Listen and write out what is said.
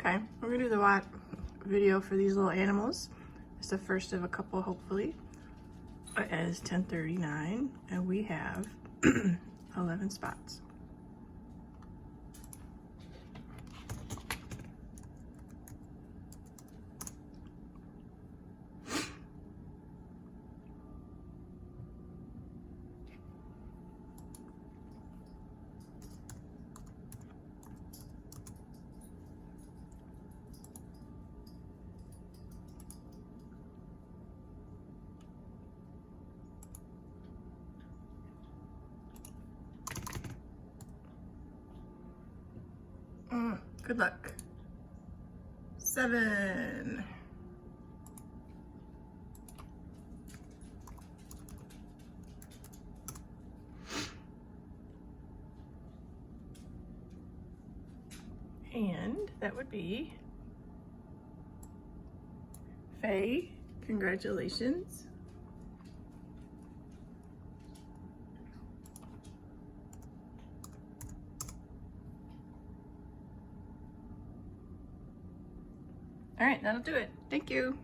Okay, we're gonna do the watch video for these little animals. It's the first of a couple, hopefully. It is 10:39, and we have 11 spots. Good luck. 7. And that would be Faye. Congratulations. All right, that'll do it. Thank you.